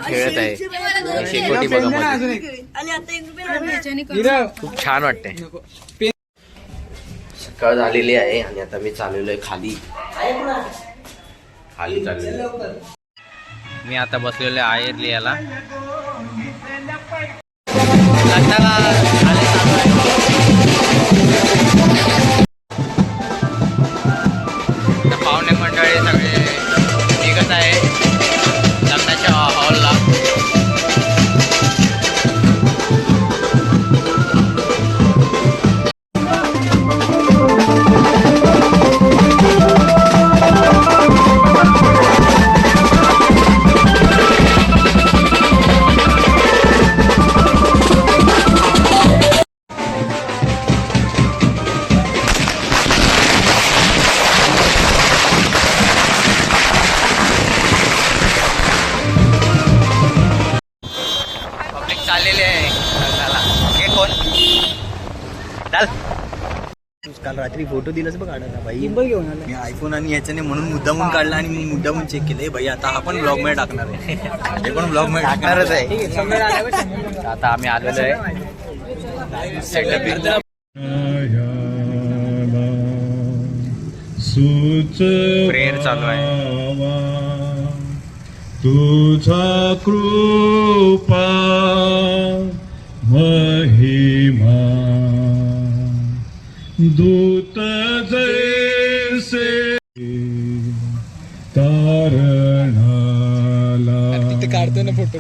खेळत आहे शेकोटी बघा खूप छान वाटतंय. सकाळ झालेली आहे आणि आता मी चाललेलो आहे खाली चाललेलो. मी आता बसलेलो आहे आयर्लियाला. पाहुणे मंडळी सगळे निघत आहे लग्नाच्या हॉलला. चाललेले आहे लग्नाला. हे कोण चाल काल रात्री फोटो दिलास बघ काढायला भाई. मी आयफोन आणि याच्याने म्हणून मुद्दामून काढला आणि मी मुद्दामून चेक केले भाई. आता हा पण ब्लॉग मध्ये टाकणार आहे. हे पण ब्लॉग मध्ये टाकणारच आहे. आता आम्ही आलेलो आहे सेटअप. प्रेयर चालू आहे. तुझा कृपा महिमा दूत जैसे तारणाला काढतो ना फोटो.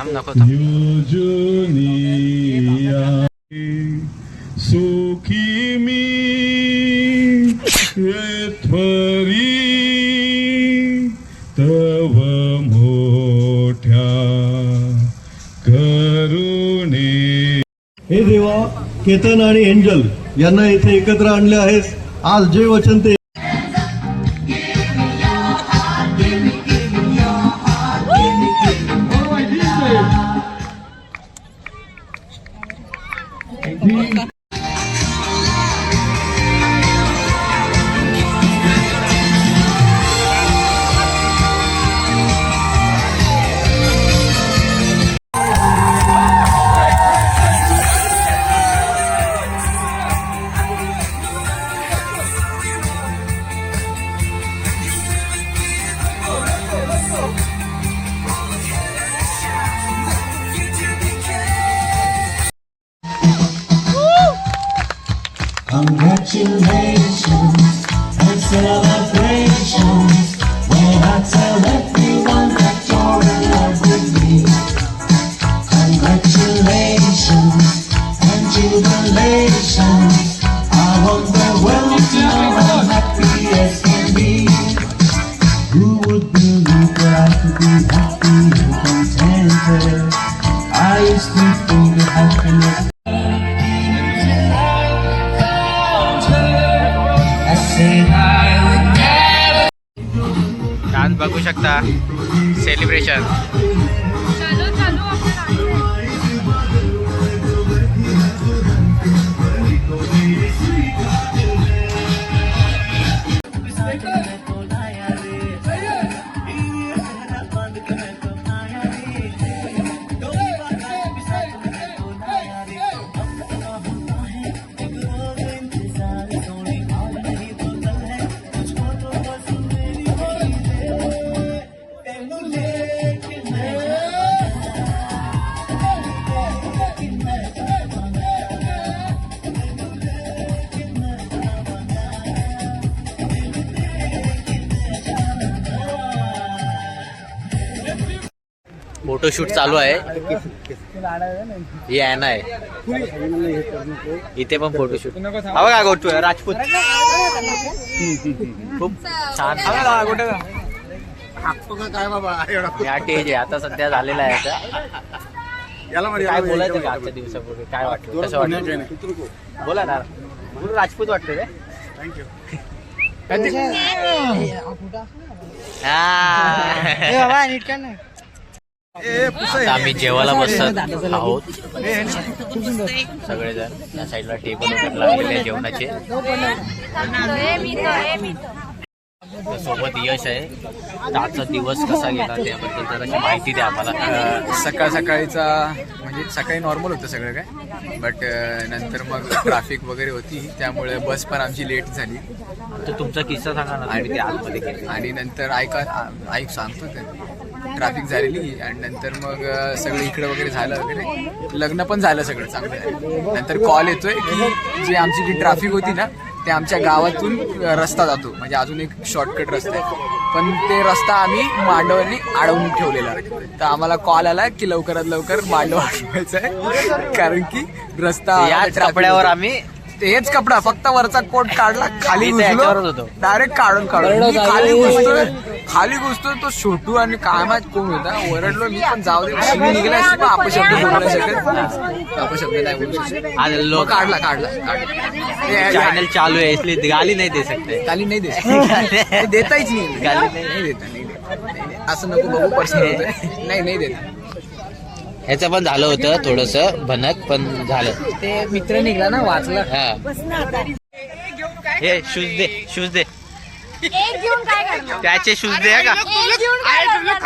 युजुनिया सुखी मी थरी तव मोठ्या करुणे. हे देवा, केतन आणि एंजल यांना इथे एकत्र आणले आहेस. आज जे वचन ते Congratulations and celebrations when I tell everyone that you're in love with me. Congratulations and jubilations. I want the world to know I'm happy as can be. Who would believe that I could be happy and contented? I used to think that happiness dance बघू शकता. Celebration photoshoot चालू आहे. ही Anna आहे. इथे पण photoshoot. हवं का गोटू राजपूत खूप छान. या टेज आहे आता सध्या झालेला आहे. काय बोलायचं का आजच्या दिवसापूर्वी काय वाटतं कसं वाटतं बोला ना. राजपूत वाटतं रे. थँक्यू. आता आम्ही जेवायला बसत आहोत सगळेजण. या साईडला टेबल वगैरे लागलेले आहे जेवणाचे. सोबत यश आहे. आजचा दिवस कसा गेला त्याबद्दल जराशी माहिती द्या आम्हाला. सकाळीचा म्हणजे सकाळी नॉर्मल होतं सगळं काय, बट नंतर मग ट्रॅफिक वगैरे होती त्यामुळे बस पण आमची लेट झाली. तर तुमचा किस्सा सांगा ना. आणि ते आतमध्ये गेले आणि नंतर ऐक सांगतो ते ट्रॅफिक झालेली आणि नंतर मग सगळं इकडं वगैरे झालं वगैरे, लग्न पण झालं सगळं चांगलं झालं. नंतर कॉल येतोय की जी आमची जी ट्रॅफिक होती ना ते आमच्या गावातून रस्ता जातो, म्हणजे अजून एक शॉर्टकट रस्ता आहे, पण ते रस्ता आम्ही मांडवाने अडवून ठेवलेला आहे. तर आम्हाला कॉल आला की लवकरात लवकर मांडव अडवायचा आहे, कारण की रस्ता याच कपड्यावर आम्ही हेच कपडा फक्त वरचा कोट काढला, खाली त्याच्यावरच होतो. डायरेक्ट काढून मी खाली घुसतोय तो छोटू आणि काय माहित कोण होता, ओरडलो मी पण जाऊ दे शिवी निघाला, अपशब्द बोलू नाही शकत, अपशब्द नाही बोलू शकत. लोक काढला चॅनल चालू आहे इसलिए गाली नहीं दे सकते. गाली नाही देताच नाही, गाली नाही देता. असं नको बघू पर्सनल होतं. नाही देता. ह्याचं पण झालं होतं थोडस भनक, पण झालं. ते मित्र निघला ना वाचला. हा हे शूज दे एक घेऊन काय करणार? त्याचे शूज दे का. एक घेऊन काय करणार?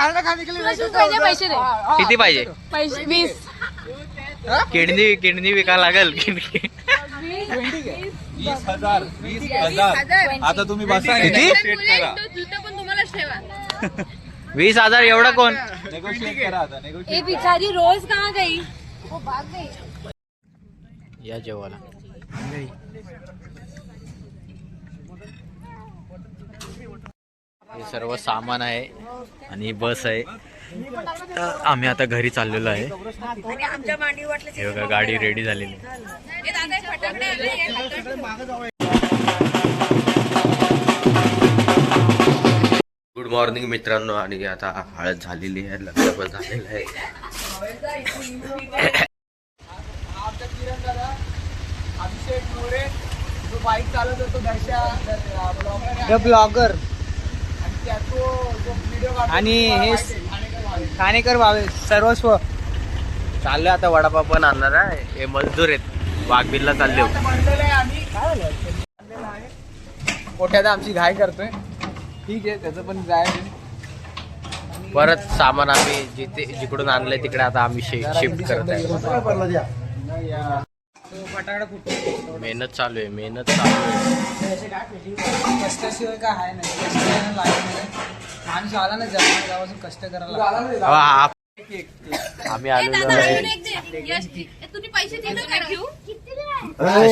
तुला शूज पाहिजे, पैसे दे. किती पाहिजे. पैसे 20. किडनी विका लागल. 20,000. आता तुम्ही बसा. किती. जुतं पण तुम्हालाच ठेवा. 20,000 एवढं कोण. नेगोशिएट करा आता. ए बिचारी रोज कहाँ गई? वो भाग गई. या जेवायला. हे सर्व सामान आहे आणि बस आहे. तर आम्ही आता घरी चाललेलो आहे. हे बघा गाडी रेडी झालेली. गुड मॉर्निंग मित्रांनो. आणि आता हळद झालेली आहे, लग्न पण झालेलं आहे. अभिषेक मोरे जो बाईक चालवतो तो दर्शा ब्लॉगर आणि त्यातो जो व्हिडिओ आणि हे ठाणेकर भावे सर्वस्व. चाललोय आता वडापाव पण आणणार आहे. हे मजदूर आहेत, वाघबिलला चालले होते. मोठ्यादा आमची घाई करतोय. ठीक आहे त्याचं पण जायचं. परत सामान आम्ही जिकडून आणलंय तिकडे आता आम्ही शिफ्ट करत आहे. मेहनत चालू आहे, मेहनत चालू आहे. कष्टाशिवाय काय आहे नाही. माणूस आला ना जन्माला गावातून कष्ट करायला. आम्ही आलेलो आहे. तुम्ही पैसे दिले काय घेऊ?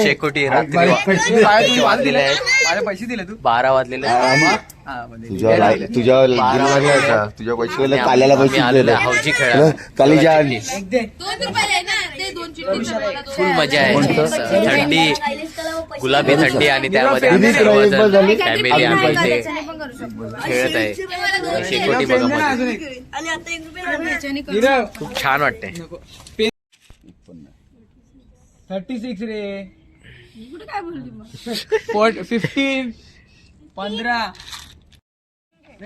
शेकोटी रात्री वाजलेले आहेत. माझे पैसे दिले तू 12 वाजलेले आहेत. तुझ्या पैसे काल्याला पैसे आलेलो आहे हौजी खेळायला. कालीच्या 2 रुपयाला आहे ना ते 2 चिठ्ठी. फुल मजा आहे. थंडी, गुलाबी थंडी आणि त्यामध्ये आम्ही सर्वजण फॅमिली आम्ही इथे खेळत आहे. शेकोटी बघा मध्ये खूप छान वाटते. 36 रे. काय बोलली 15 15.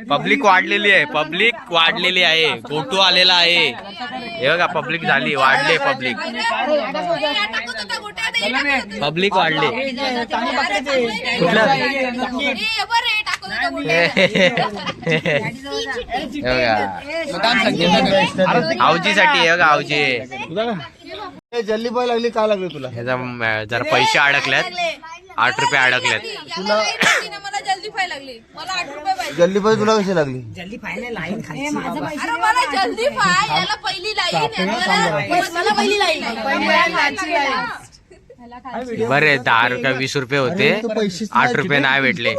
पब्लिक वाढलेली आहे, पब्लिक वाढलेली आहे. गोटू आलेला आहे. हे बघा पब्लिक झाली, वाढले पब्लिक. पब्लिक वाढले. कुठल्या आवजीसाठी हे बघा आवजी. जल्ली पाय लागली का लागली तुला. ह्याचा जरा पैसे अडकल्यात, 8 रुपये अडकल्यात. मला जल्दी फाय लागली. मला 8 रुपये पाहिजे. जल्ली पाय तुला कशी लागली. अरे मला जल्दी फाय. याला पहिली लाईन. मला पहिली लाईन. बरे 10 रुपये 20 रुपये होते, 8 रुपये नाही भेटले.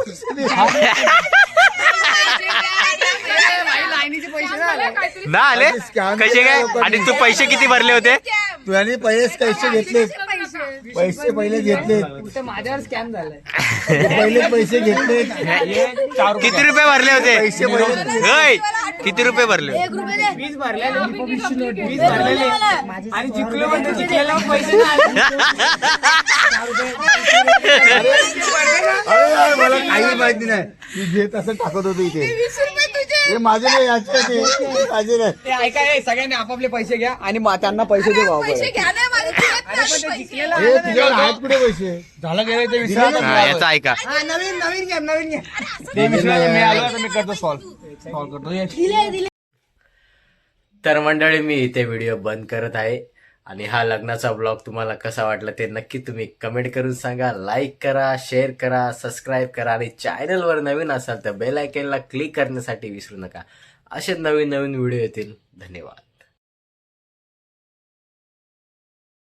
ना आले कसे काय. आणि तू पैसे किती भरले होते. तुझ्याने पैसे घेतले. पैसे पहिले घेतले. माझ्यावर स्कॅम झालाय. पहिले पैसे घेतले. किती रुपये भरले होते. पैसे पहिले होय किती रुपये भरले. 20 भरलेले. 20 भरलेले आणि जिंकलो पण जिंकलेला पैसे अरे मला काही माहिती नाही. मी घेत असं टाकत होतो इथे. 20 रुपये तुझे. हे माझे नाही, याचे नाही, माझे नाही. ते ऐका हे सगळ्यांनी आपापले पैसे घ्या आणि त्यांना पैसे दे बाबा. पैसे घ्या नाही माझे देत नाही पैसे. हे तुझ्याकडे आहेत कुठे पैसे? झालं गेलं ते विसरा हा, याचा ऐका. नवीन घे. ते विसरा मी आलो तर मी करतो सॉल्व करतो ये. तर मंडळी मी इथे व्हिडिओ बंद करत आहे आणि हा लग्नाचा ब्लॉग तुम्हाला कसा वाटला ते नक्की तुम्ही कमेंट करून सांगा. लाईक करा, शेअर करा, सबस्क्राईब करा आणि चॅनलवर नवीन असाल तर बेल आयकॉनला क्लिक करण्यासाठी विसरू नका. असे नवीन नवीन व्हिडिओ येतील. धन्यवाद.